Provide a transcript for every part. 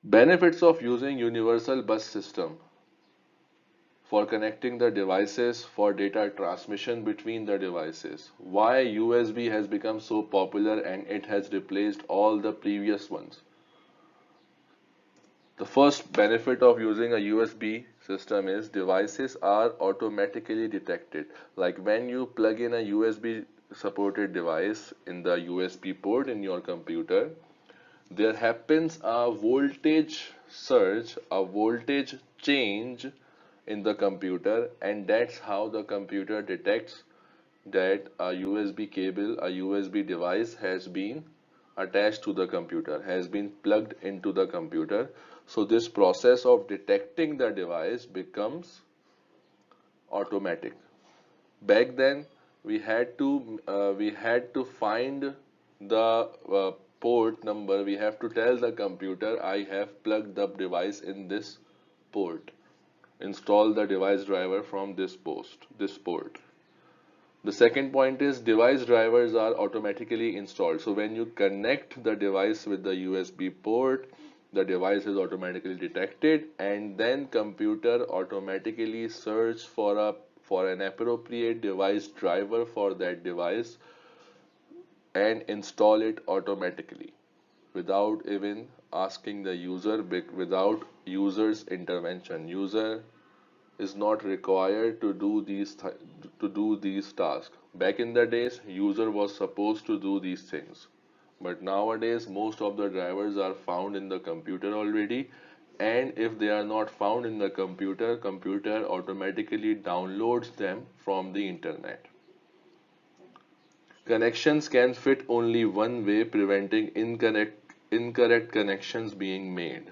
Benefits of using universal bus system for connecting the devices for data transmission between the devices. Why USB has become so popular and it has replaced all the previous ones. The first benefit of using a USB system is devices are automatically detected. Like when you plug in a USB supported device in the USB port in your computer, there happens a voltage surge, a voltage change in the computer, and that's how the computer detects that a USB cable, a USB device has been attached to the computer, has been plugged into the computer. So this process of detecting the device becomes automatic. Back then, we had to find the port number. We have to tell the computer I have plugged the device in this port. Install the device driver from this port. The second point is device drivers are automatically installed. So when you connect the device with the USB port, the device is automatically detected and then computer automatically search for an appropriate device driver for that device and install it automatically without even asking the user, without user's intervention. User is not required to do these tasks. Back in the days, user was supposed to do these things. But nowadays, most of the drivers are found in the computer already. And if they are not found in the computer, computer automatically downloads them from the internet. Connections can fit only one way, preventing incorrect connections being made.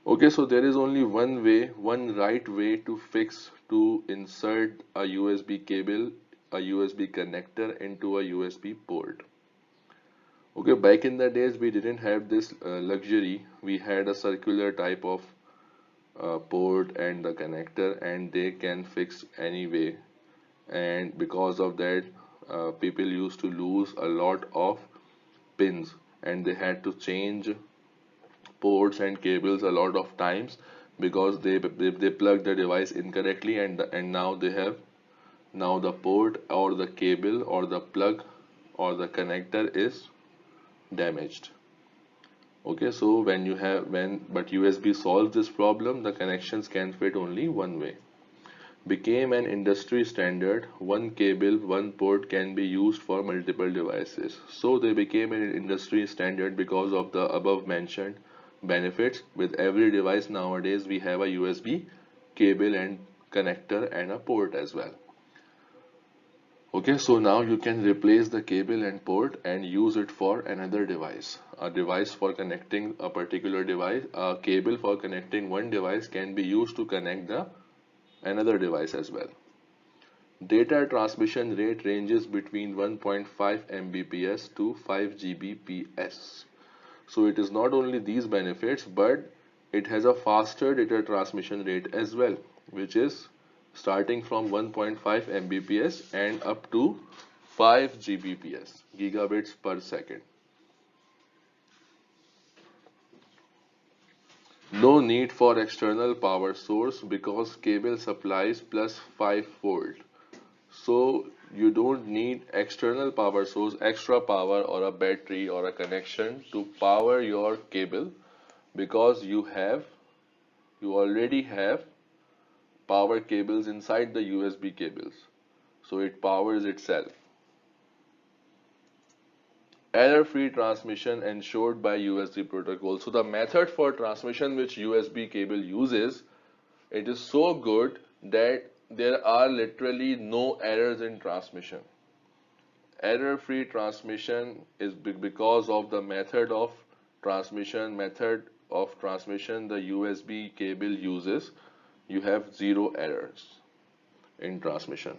Okay, so there is only one way, one right way to insert a USB cable, a USB connector into a USB port. Okay, back in the days we didn't have this luxury. We had a circular type of port and the connector, and they can fix anyway. And because of that, people used to lose a lot of pins, and they had to change ports and cables a lot of times because they plugged the device incorrectly, and now they have, now the port or the cable or the plug or the connector is damaged. Okay, so but USB solves this problem. The connections can fit only one way. Became an industry standard. One cable, one port can be used for multiple devices. So they became an industry standard because of the above mentioned benefits. With every device nowadays, we have a USB cable and connector and a port as well. Okay, so now you can replace the cable and port and use it for another device. A device for connecting a particular device, a cable for connecting one device can be used to connect the another device as well. Data transmission rate ranges between 1.5 Mbps to 5 Gbps. So it is not only these benefits, but it has a faster data transmission rate as well, which is starting from 1.5 Mbps and up to 5 Gbps, gigabits per second. No need for external power source because cable supplies plus 5 volt. So you don't need external power source, extra power or a battery or a connection to power your cable because you already have power cables inside the USB cables. So it powers itself. Error-free transmission ensured by USB protocol. So the method for transmission which USB cable uses, it is so good that there are literally no errors in transmission. Error-free transmission is because of the method of transmission the USB cable uses. You have zero errors in transmission.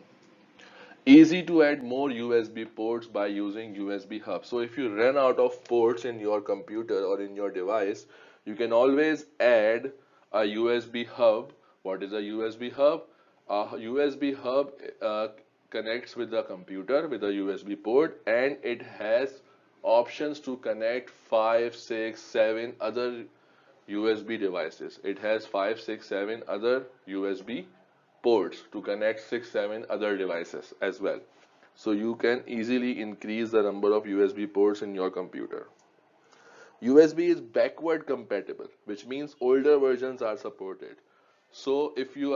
Easy to add more USB ports by using USB hub. So if you run out of ports in your computer or in your device, you can always add a USB hub. What is a USB hub? A USB hub connects with the computer with a USB port, and it has options to connect 5, 6, 7 other USB devices. It has 5, 6, 7 other USB ports to connect 6, 7 other devices as well. So you can easily increase the number of USB ports in your computer. USB is backward compatible, which means older versions are supported. So if you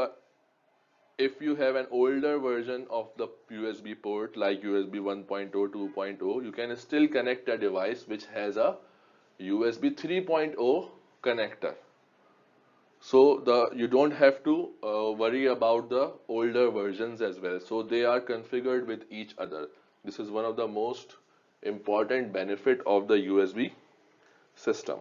have an older version of the USB port like USB 1.0, 2.0, you can still connect a device which has a USB 3.0 connector. So you don't have to worry about the older versions as well. So they are configured with each other. This is one of the most important benefit of the USB system.